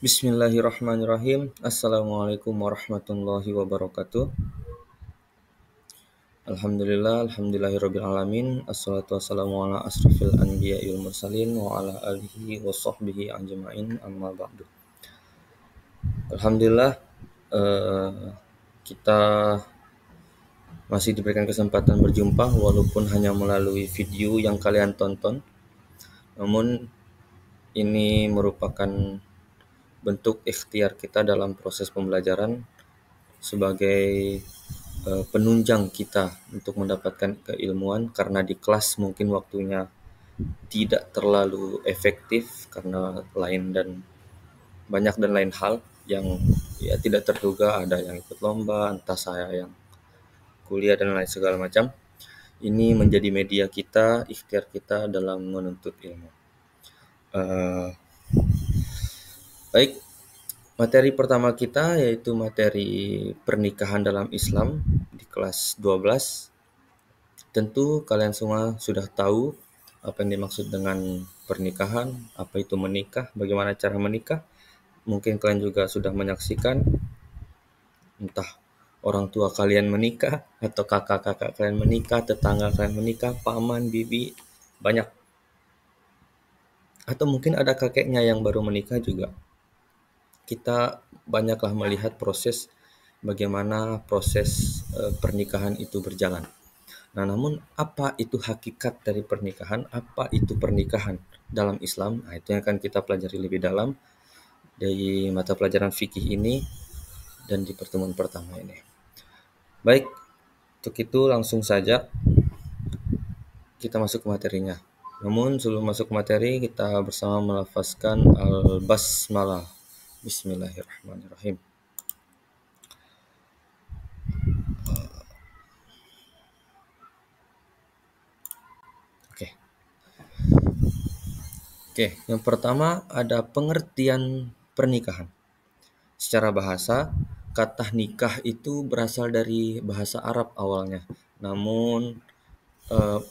Bismillahirrahmanirrahim. Assalamualaikum warahmatullahi wabarakatuh. Alhamdulillahirabbil alamin. Assalatu wassalamu ala asrofil anbiya'i wal mursalin wa ala alihi wa sahbihi ajma'in amma ba'du. Alhamdulillah kita masih diberikan kesempatan berjumpa walaupun hanya melalui video yang kalian tonton. Namun ini merupakan bentuk ikhtiar kita dalam proses pembelajaran sebagai penunjang kita untuk mendapatkan keilmuan, karena di kelas mungkin waktunya tidak terlalu efektif karena banyak lain hal yang ya tidak terduga, ada yang ikut lomba, entah saya yang kuliah dan lain segala macam. Ini menjadi media kita, ikhtiar kita dalam menuntut ilmu. Baik, materi pertama kita yaitu materi pernikahan dalam Islam di kelas 12. Tentu kalian semua sudah tahu apa yang dimaksud dengan pernikahan, apa itu menikah, bagaimana cara menikah. Mungkin kalian juga sudah menyaksikan entah orang tua kalian menikah atau kakak-kakak kalian menikah, tetangga kalian menikah, paman, bibi, banyak. Atau mungkin ada kakeknya yang baru menikah juga. Kita banyaklah melihat bagaimana proses pernikahan itu berjalan. Nah, namun apa itu hakikat dari pernikahan? Apa itu pernikahan dalam Islam? Nah, itu yang akan kita pelajari lebih dalam dari mata pelajaran fikih ini dan di pertemuan pertama ini. Baik, untuk itu langsung saja kita masuk ke materinya. Namun sebelum masuk ke materi, kita bersama melafazkan al-basmalah. Bismillahirrahmanirrahim. Oke, yang pertama ada pengertian pernikahan. Secara bahasa, kata nikah itu berasal dari bahasa Arab awalnya. Namun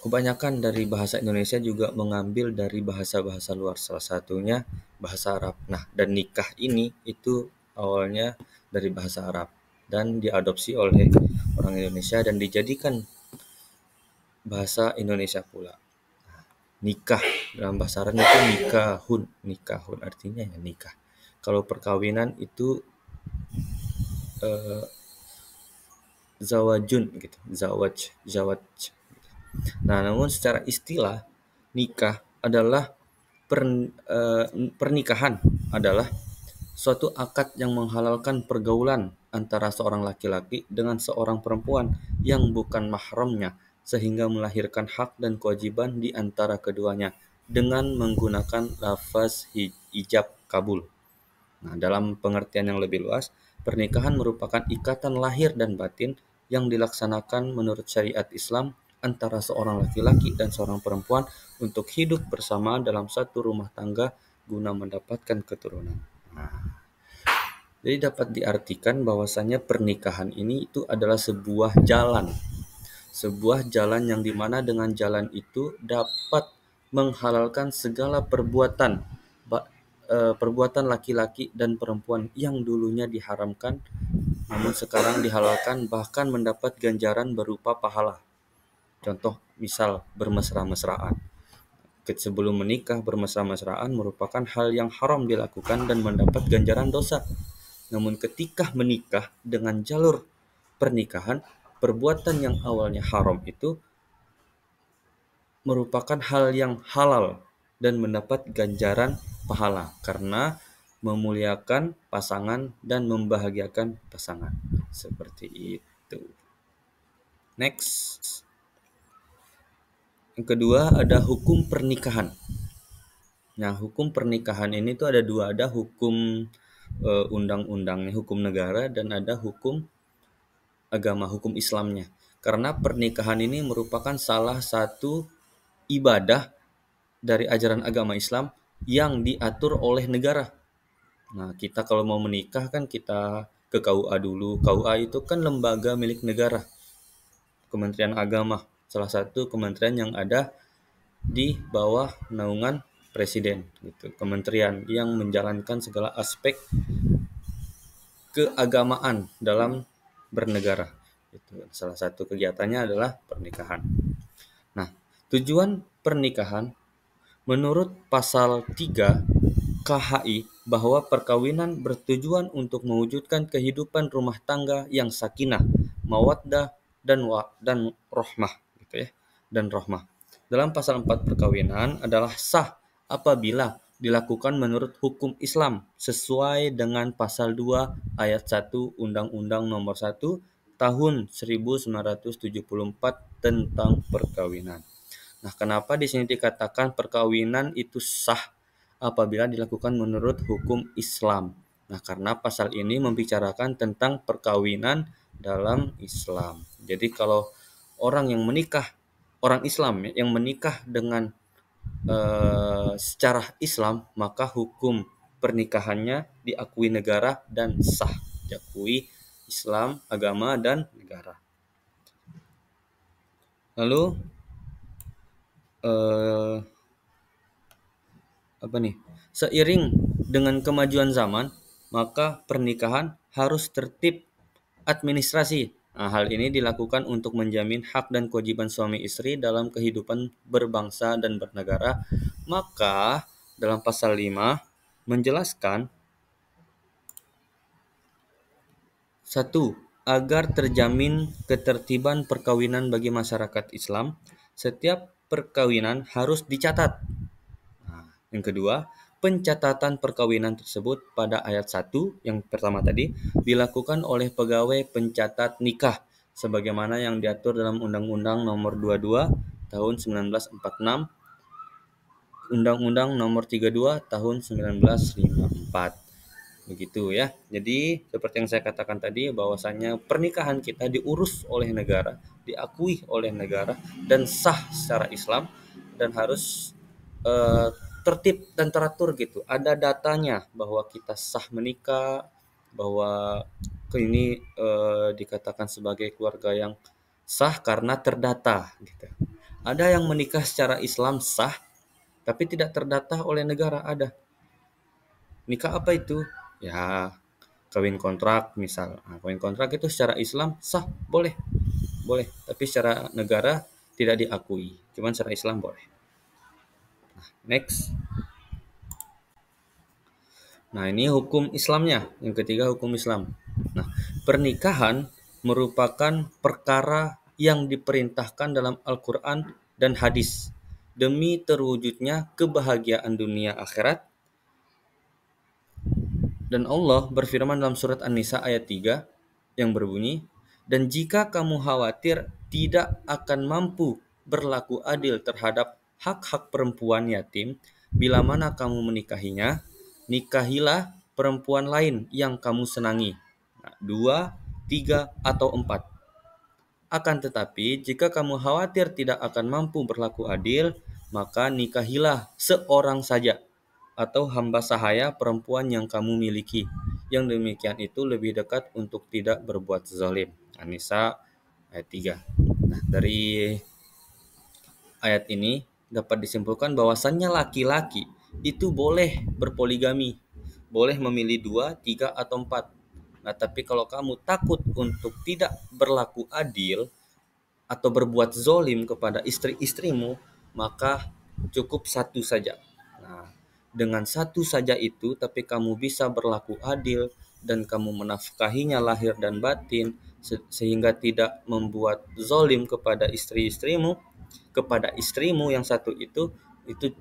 kebanyakan dari bahasa Indonesia juga mengambil dari bahasa-bahasa luar, salah satunya bahasa Arab. Nah, dan nikah ini itu awalnya dari bahasa Arab dan diadopsi oleh orang Indonesia dan dijadikan bahasa Indonesia pula. Nikah dalam bahasa Arab itu nikahun artinya ya nikah. Kalau perkawinan itu zawajun gitu, zawaj. Nah, namun secara istilah nikah adalah pernikahan adalah suatu akad yang menghalalkan pergaulan antara seorang laki-laki dengan seorang perempuan yang bukan mahramnya, sehingga melahirkan hak dan kewajiban di antara keduanya dengan menggunakan lafaz ijab kabul. Nah, dalam pengertian yang lebih luas, pernikahan merupakan ikatan lahir dan batin yang dilaksanakan menurut syariat Islam antara seorang laki-laki dan seorang perempuan untuk hidup bersama dalam satu rumah tangga guna mendapatkan keturunan. Nah, jadi dapat diartikan bahwasanya pernikahan ini itu adalah sebuah jalan yang dimana dengan jalan itu dapat menghalalkan segala perbuatan laki-laki dan perempuan yang dulunya diharamkan namun sekarang dihalalkan, bahkan mendapat ganjaran berupa pahala. Contoh misal bermesra-mesraan. Sebelum menikah bermesra-mesraan merupakan hal yang haram dilakukan dan mendapat ganjaran dosa. Namun ketika menikah dengan jalur pernikahan, perbuatan yang awalnya haram itu merupakan hal yang halal dan mendapat ganjaran pahala karena memuliakan pasangan dan membahagiakan pasangan. Seperti itu. Next. Yang kedua ada hukum pernikahan. Nah, hukum pernikahan ini tuh ada dua, ada hukum undang-undangnya, hukum negara, dan ada hukum agama, hukum Islamnya. Karena pernikahan ini merupakan salah satu ibadah dari ajaran agama Islam yang diatur oleh negara. Nah, kita kalau mau menikah kan kita ke KUA dulu. KUA itu kan lembaga milik negara. Kementerian Agama, salah satu kementerian yang ada di bawah naungan presiden gitu, kementerian yang menjalankan segala aspek keagamaan dalam bernegara. Itu salah satu kegiatannya adalah pernikahan. Nah, tujuan pernikahan menurut pasal 3 KHI bahwa perkawinan bertujuan untuk mewujudkan kehidupan rumah tangga yang sakinah, mawaddah dan rohmah gitu ya. Dan rohmah. Dalam pasal 4 perkawinan adalah sah apabila dilakukan menurut hukum Islam sesuai dengan pasal 2 ayat 1 Undang-Undang Nomor 1 Tahun 1974 tentang perkawinan. Nah, kenapa di sini dikatakan perkawinan itu sah apabila dilakukan menurut hukum Islam? Nah, karena pasal ini membicarakan tentang perkawinan dalam Islam. Jadi kalau orang yang menikah, orang Islam yang menikah dengan secara Islam, maka hukum pernikahannya diakui negara dan sah, diakui Islam, agama dan negara. Lalu eh, apa nih? Seiring dengan kemajuan zaman, maka pernikahan harus tertib administrasi. Nah, hal ini dilakukan untuk menjamin hak dan kewajiban suami istri dalam kehidupan berbangsa dan bernegara. Maka dalam pasal 5 menjelaskan satu, agar terjamin ketertiban perkawinan bagi masyarakat Islam, setiap perkawinan harus dicatat. Nah, yang kedua, pencatatan perkawinan tersebut pada ayat 1 yang pertama tadi dilakukan oleh pegawai pencatat nikah sebagaimana yang diatur dalam Undang-Undang Nomor 22 Tahun 1946, Undang-Undang Nomor 32 Tahun 1954. Begitu ya. Jadi seperti yang saya katakan tadi bahwasanya pernikahan kita diurus oleh negara, diakui oleh negara dan sah secara Islam dan harus tertib dan teratur gitu. Ada datanya bahwa kita sah menikah, bahwa ini dikatakan sebagai keluarga yang sah karena terdata gitu. Ada yang menikah secara Islam sah tapi tidak terdata oleh negara, ada. Nikah apa itu? Ya, kawin kontrak misal. Nah, kawin kontrak itu secara Islam sah, boleh. Boleh, tapi secara negara tidak diakui. Cuman secara Islam boleh. Nah, next. Nah, ini hukum Islamnya. Yang ketiga hukum Islam. Nah, pernikahan merupakan perkara yang diperintahkan dalam Al-Quran dan hadis demi terwujudnya kebahagiaan dunia akhirat. Dan Allah berfirman dalam surat An-Nisa ayat 3 yang berbunyi, "Dan jika kamu khawatir tidak akan mampu berlaku adil terhadap hak-hak perempuan yatim, bila mana kamu menikahinya, nikahilah perempuan lain yang kamu senangi." Nah, 2, 3, atau 4. Akan tetapi, jika kamu khawatir tidak akan mampu berlaku adil, maka nikahilah seorang saja atau hamba sahaya perempuan yang kamu miliki. Yang demikian itu lebih dekat untuk tidak berbuat zalim. An-Nisa ayat 3. Nah, dari ayat ini dapat disimpulkan bahwasannya laki-laki itu boleh berpoligami, boleh memilih 2, 3, atau 4. Nah, tapi kalau kamu takut untuk tidak berlaku adil atau berbuat zolim kepada istri-istrimu, maka cukup satu saja. Nah, dengan satu saja itu, tapi kamu bisa berlaku adil dan kamu menafkahinya lahir dan batin, sehingga tidak membuat zolim kepada istri-istrimu, kepada istrimu yang satu itu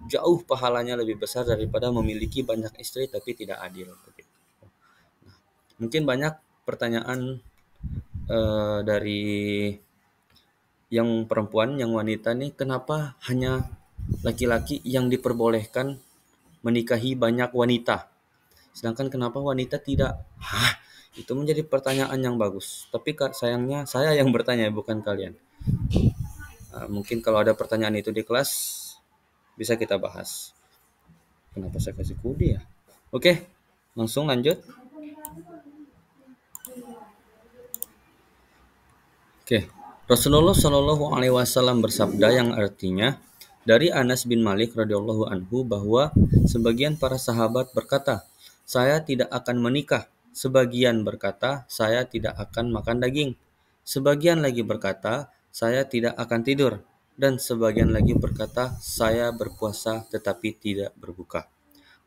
jauh pahalanya lebih besar daripada memiliki banyak istri tapi tidak adil. Mungkin banyak pertanyaan dari yang perempuan, yang wanita nih, kenapa hanya laki-laki yang diperbolehkan menikahi banyak wanita, sedangkan kenapa wanita tidak? Hah, itu menjadi pertanyaan yang bagus. Tapi sayangnya saya yang bertanya, bukan kalian. Mungkin kalau ada pertanyaan itu di kelas, bisa kita bahas. Kenapa saya kasih kode ya? Oke, langsung lanjut. Oke, Rasulullah Shallallahu Alaihi Wasallam bersabda yang artinya, Dari Anas bin Malik radhiyallahu anhu bahwa sebagian para sahabat berkata, "Saya tidak akan menikah." Sebagian berkata, "Saya tidak akan makan daging." Sebagian lagi berkata, "Saya tidak akan tidur." Dan sebagian lagi berkata, "Saya berpuasa tetapi tidak berbuka."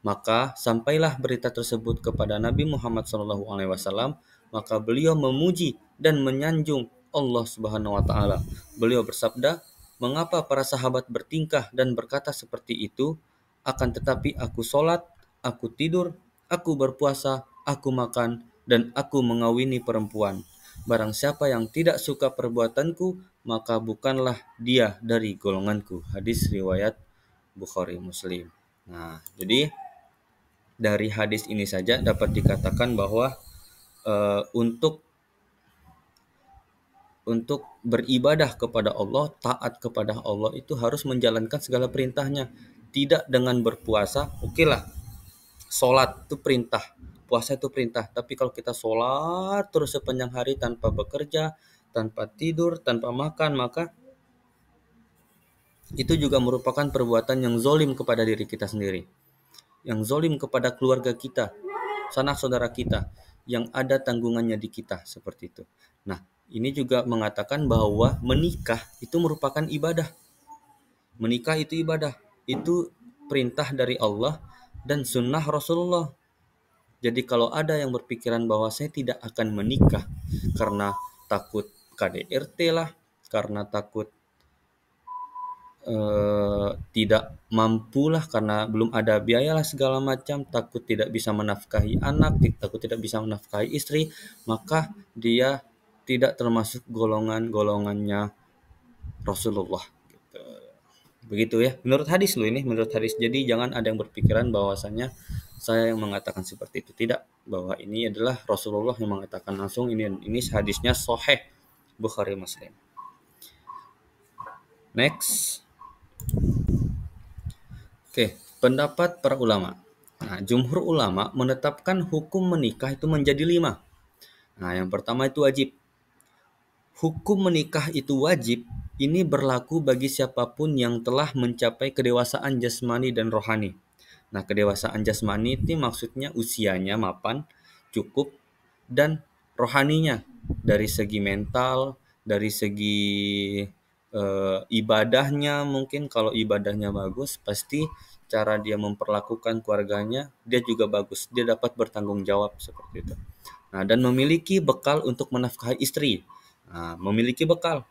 Maka sampailah berita tersebut kepada Nabi Muhammad SAW, maka beliau memuji dan menyanjung Allah Subhanahu wa taala. Beliau bersabda, "Mengapa para sahabat bertingkah dan berkata seperti itu? Akan tetapi aku sholat, aku tidur, aku berpuasa, aku makan, dan aku mengawini perempuan. Barang siapa yang tidak suka perbuatanku, maka bukanlah dia dari golonganku." Hadis riwayat Bukhari Muslim. Nah, jadi dari hadis ini saja dapat dikatakan bahwa untuk beribadah kepada Allah, taat kepada Allah itu harus menjalankan segala perintahnya. Tidak dengan berpuasa, oke lah, sholat itu perintah, puasa itu perintah. Tapi kalau kita sholat terus sepanjang hari tanpa bekerja, tanpa tidur, tanpa makan, maka itu juga merupakan perbuatan yang zolim kepada diri kita sendiri, yang zolim kepada keluarga kita, sanak saudara kita, yang ada tanggungannya di kita, seperti itu. Nah, ini juga mengatakan bahwa menikah itu merupakan ibadah. Menikah itu ibadah. Itu perintah dari Allah dan sunnah Rasulullah. Jadi kalau ada yang berpikiran bahwa saya tidak akan menikah karena takut KDRT lah, karena takut tidak mampu lah karena belum ada biaya lah segala macam, takut tidak bisa menafkahi anak, takut tidak bisa menafkahi istri, maka dia tidak termasuk golongannya Rasulullah. Gitu. Begitu ya, menurut hadis loh ini, menurut hadis. Jadi jangan ada yang berpikiran bahwasannya saya yang mengatakan seperti itu. Tidak, bahwa ini adalah Rasulullah yang mengatakan langsung. Ini hadisnya sahih Bukhari Muslim. Next. Oke, pendapat para ulama. Nah, jumhur ulama menetapkan hukum menikah itu menjadi 5. Nah, yang pertama itu wajib. Hukum menikah itu wajib, ini berlaku bagi siapapun yang telah mencapai kedewasaan jasmani dan rohani. Nah, kedewasaan jasmani itu maksudnya usianya mapan, cukup, dan rohaninya dari segi mental, dari segi ibadahnya. Mungkin kalau ibadahnya bagus, pasti cara dia memperlakukan keluarganya dia juga bagus, dia dapat bertanggung jawab seperti itu. Nah, dan memiliki bekal untuk menafkahi istri. Nah, memiliki bekal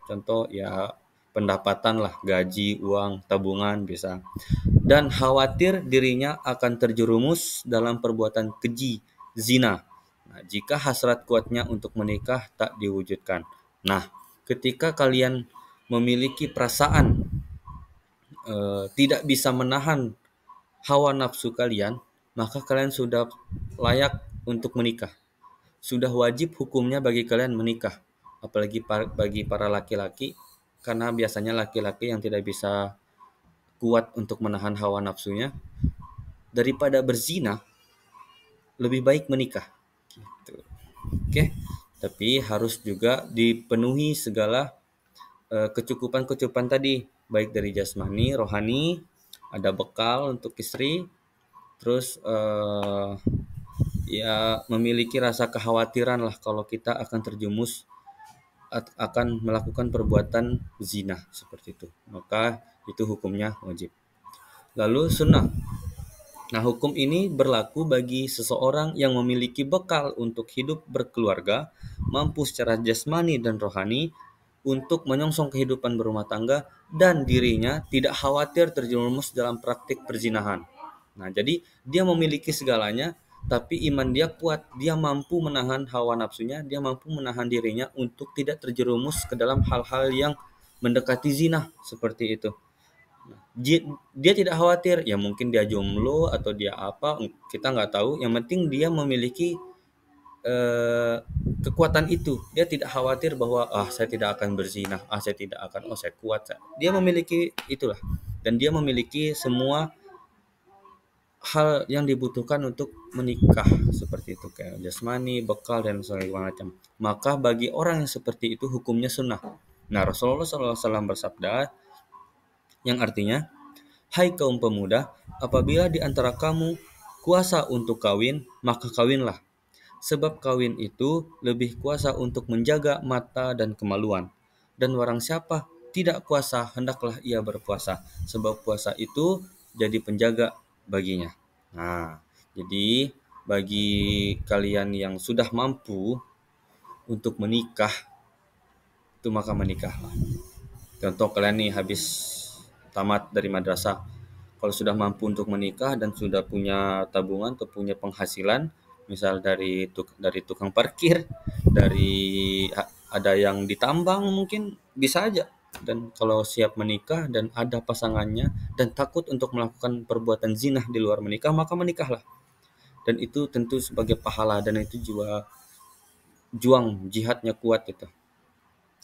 contoh ya pendapatan lah, gaji, uang, tabungan bisa, dan khawatir dirinya akan terjerumus dalam perbuatan keji, zina. Nah, jika hasrat kuatnya untuk menikah tak diwujudkan. Nah, ketika kalian memiliki perasaan tidak bisa menahan hawa nafsu kalian, maka kalian sudah layak untuk menikah. Sudah wajib hukumnya bagi kalian menikah. Apalagi bagi para laki-laki, karena biasanya laki-laki yang tidak bisa kuat untuk menahan hawa nafsunya, daripada berzina, lebih baik menikah. Gitu. Oke, tapi harus juga dipenuhi segala kecukupan-kecukupan tadi, baik dari jasmani, rohani, ada bekal untuk istri, terus ya memiliki rasa kekhawatiran lah kalau kita akan terjumus akan melakukan perbuatan zina seperti itu, maka itu hukumnya wajib. Lalu sunnah. Nah, hukum ini berlaku bagi seseorang yang memiliki bekal untuk hidup berkeluarga, mampu secara jasmani dan rohani untuk menyongsong kehidupan berumah tangga, dan dirinya tidak khawatir terjerumus dalam praktik perzinahan. Nah, jadi dia memiliki segalanya, tapi iman dia kuat, dia mampu menahan hawa nafsunya, dia mampu menahan dirinya untuk tidak terjerumus ke dalam hal-hal yang mendekati zina seperti itu. Dia tidak khawatir, ya mungkin dia jomblo atau dia apa, kita nggak tahu. Yang penting dia memiliki kekuatan itu. Dia tidak khawatir bahwa saya tidak akan berzina, saya tidak akan, saya kuat. Dia memiliki itulah, dan dia memiliki semua hal yang dibutuhkan untuk menikah seperti itu, kayak jasmani, bekal, dan segala macam. Maka bagi orang yang seperti itu hukumnya sunnah. Nah, Rasulullah SAW bersabda yang artinya, "Hai kaum pemuda, apabila di antara kamu kuasa untuk kawin, maka kawinlah. Sebab kawin itu lebih kuasa untuk menjaga mata dan kemaluan. Dan barang siapa tidak kuasa, hendaklah ia berpuasa, sebab puasa itu jadi penjaga baginya." Nah, jadi bagi kalian yang sudah mampu untuk menikah, itu maka menikahlah. Contoh kalian nih habis tamat dari madrasah, kalau sudah mampu untuk menikah dan sudah punya tabungan atau punya penghasilan, misal dari tukang parkir, dari ada yang ditambang mungkin bisa aja. Dan kalau siap menikah dan ada pasangannya dan takut untuk melakukan perbuatan zina di luar menikah, maka menikahlah. Dan itu tentu sebagai pahala dan itu juga juang jihadnya kuat itu.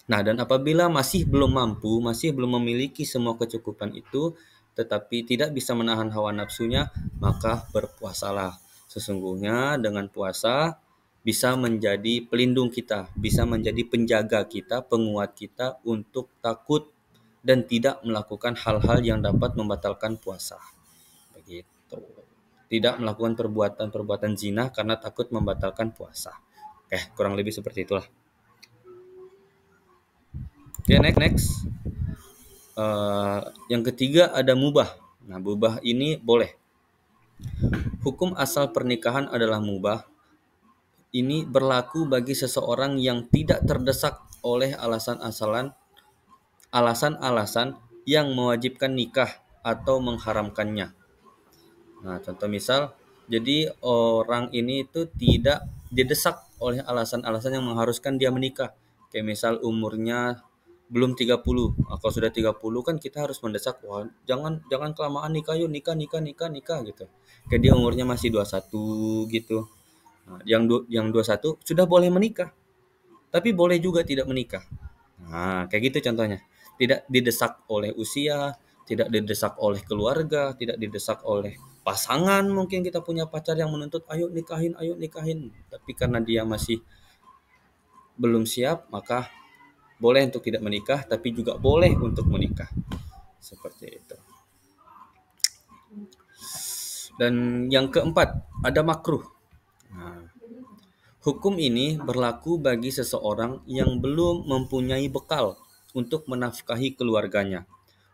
Nah, dan apabila masih belum mampu, masih belum memiliki semua kecukupan itu, tetapi tidak bisa menahan hawa nafsunya, maka berpuasalah. Sesungguhnya dengan puasa bisa menjadi pelindung kita, bisa menjadi penjaga kita, penguat kita untuk takut dan tidak melakukan hal-hal yang dapat membatalkan puasa. Begitu. Tidak melakukan perbuatan-perbuatan zina karena takut membatalkan puasa. Oke, kurang lebih seperti itulah. Oke, next. Yang ketiga ada mubah. Nah, mubah ini boleh. Hukum asal pernikahan adalah mubah. Ini berlaku bagi seseorang yang tidak terdesak oleh alasan-alasan yang mewajibkan nikah atau mengharamkannya. Nah, contoh misal, jadi orang ini itu tidak didesak oleh alasan-alasan yang mengharuskan dia menikah. Kayak misal umurnya belum 30. Nah, kalau sudah 30 kan kita harus mendesak, wah, jangan jangan kelamaan nikah, yuk nikah nikah nikah nikah gitu. Kayak dia umurnya masih 21 gitu. Nah, yang 21 sudah boleh menikah, tapi boleh juga tidak menikah. Nah, kayak gitu contohnya. Tidak didesak oleh usia, tidak didesak oleh keluarga, tidak didesak oleh pasangan. Mungkin kita punya pacar yang menuntut, ayo nikahin, ayo nikahin. Tapi karena dia masih belum siap, maka boleh untuk tidak menikah, tapi juga boleh untuk menikah. Seperti itu. Dan yang keempat, ada makruh. Nah, hukum ini berlaku bagi seseorang yang belum mempunyai bekal untuk menafkahi keluarganya.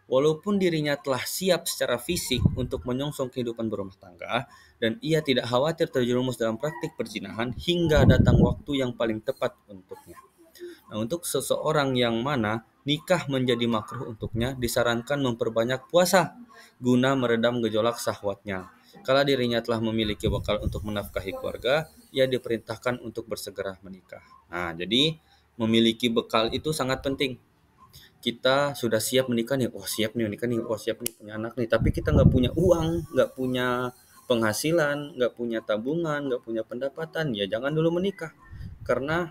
Walaupun dirinya telah siap secara fisik untuk menyongsong kehidupan berumah tangga, dan ia tidak khawatir terjerumus dalam praktik perzinahan hingga datang waktu yang paling tepat untuknya. Nah, untuk seseorang yang mana nikah menjadi makruh untuknya, disarankan memperbanyak puasa guna meredam gejolak syahwatnya. Kala dirinya telah memiliki bekal untuk menafkahi keluarga, ia diperintahkan untuk bersegera menikah. Nah, jadi memiliki bekal itu sangat penting. Kita sudah siap menikah nih, oh siap nih menikah nih, oh siap nih punya anak nih, tapi kita nggak punya uang, nggak punya penghasilan, nggak punya tabungan, nggak punya pendapatan, ya jangan dulu menikah. Karena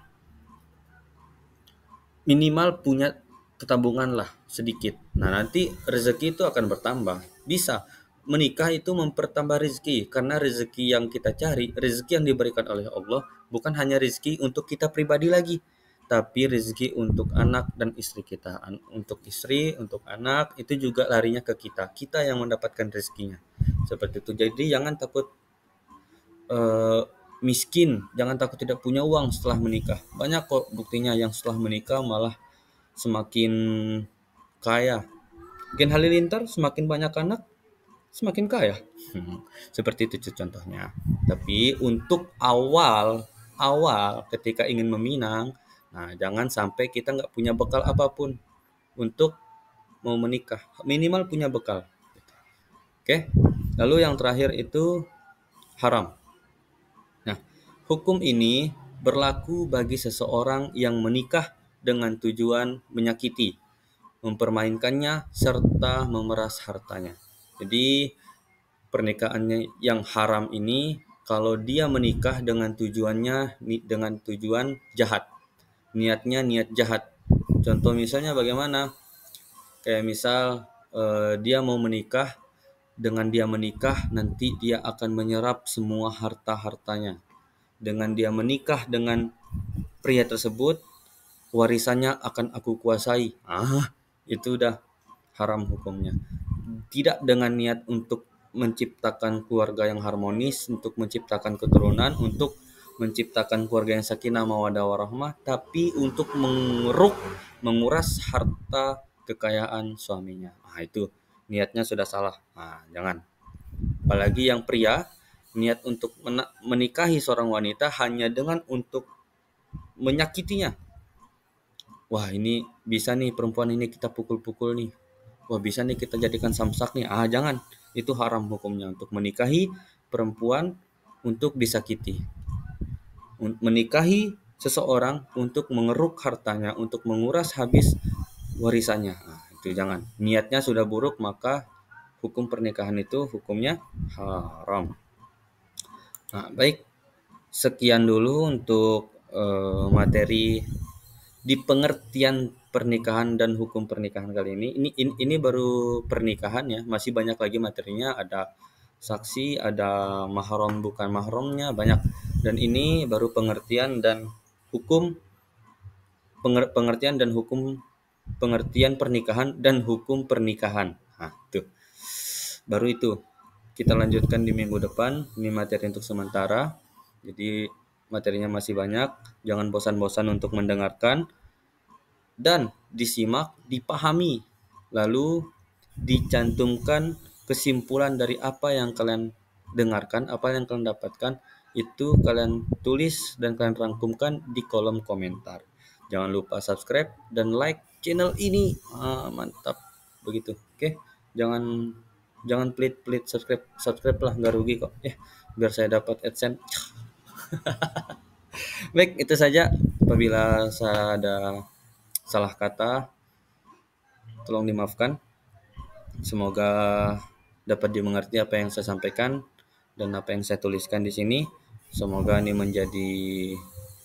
minimal punya tabungan lah sedikit. Nah, nanti rezeki itu akan bertambah. Bisa menikah itu mempertambah rezeki karena rezeki yang kita cari, rezeki yang diberikan oleh Allah bukan hanya rezeki untuk kita pribadi lagi, tapi rezeki untuk anak dan istri kita. Untuk istri, untuk anak itu juga larinya ke kita. Kita yang mendapatkan rezekinya. Seperti itu. Jadi jangan takut eh, miskin, jangan takut tidak punya uang setelah menikah. Banyak kok buktinya yang setelah menikah malah semakin kaya. Mungkin Halilintar semakin banyak anak, semakin kaya. Seperti itu contohnya. Tapi untuk awal ketika ingin meminang, nah jangan sampai kita nggak punya bekal apapun untuk mau menikah. Minimal punya bekal. Oke. Lalu yang terakhir itu haram. Nah, hukum ini berlaku bagi seseorang yang menikah dengan tujuan menyakiti, mempermainkannya, serta memeras hartanya. Jadi pernikahannya yang haram ini kalau dia menikah dengan tujuan jahat. Niatnya niat jahat. Contoh misalnya bagaimana? Kayak misal dia mau menikah, dengan dia menikah nanti dia akan menyerap semua harta-hartanya. Dengan dia menikah dengan pria tersebut, warisannya akan aku kuasai. Itu udah haram hukumnya. Tidak dengan niat untuk menciptakan keluarga yang harmonis, untuk menciptakan keturunan, untuk menciptakan keluarga yang sakinah mawaddah warahmah, tapi untuk menguras harta kekayaan suaminya. Itu niatnya sudah salah. Jangan. Apalagi yang pria, niat untuk menikahi seorang wanita hanya dengan untuk menyakitinya. Wah, ini bisa nih perempuan ini kita pukul-pukul nih. Wah, bisa nih kita jadikan samsak nih. Jangan. Itu haram hukumnya untuk menikahi perempuan untuk disakiti. Menikahi seseorang untuk mengeruk hartanya, untuk menguras habis warisannya. Itu jangan. Niatnya sudah buruk, maka hukum pernikahan itu hukumnya haram. Baik. Sekian dulu untuk materi di pengertian pernikahan dan hukum pernikahan kali ini. Ini baru pernikahan ya, masih banyak lagi materinya, ada saksi, ada mahram bukan mahramnya, banyak. Dan ini baru pengertian dan hukum pengertian pernikahan dan hukum pernikahan. Tuh. Baru itu. Kita lanjutkan di minggu depan. Ini materi untuk sementara. Jadi materinya masih banyak. Jangan bosan-bosan untuk mendengarkan. Dan disimak, dipahami, lalu dicantumkan kesimpulan dari apa yang kalian dengarkan, apa yang kalian dapatkan, itu kalian tulis dan kalian rangkumkan di kolom komentar. Jangan lupa subscribe dan like channel ini. Mantap begitu. Oke, jangan pelit subscribe lah, nggak rugi kok, biar saya dapat AdSense. Baik, itu saja. Apabila saya ada salah kata, tolong dimaafkan. Semoga dapat dimengerti apa yang saya sampaikan dan apa yang saya tuliskan di sini. Semoga ini menjadi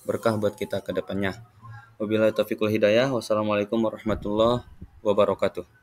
berkah buat kita ke depannya. Wabillahi taufiq wal hidayah. Wassalamualaikum warahmatullahi wabarakatuh.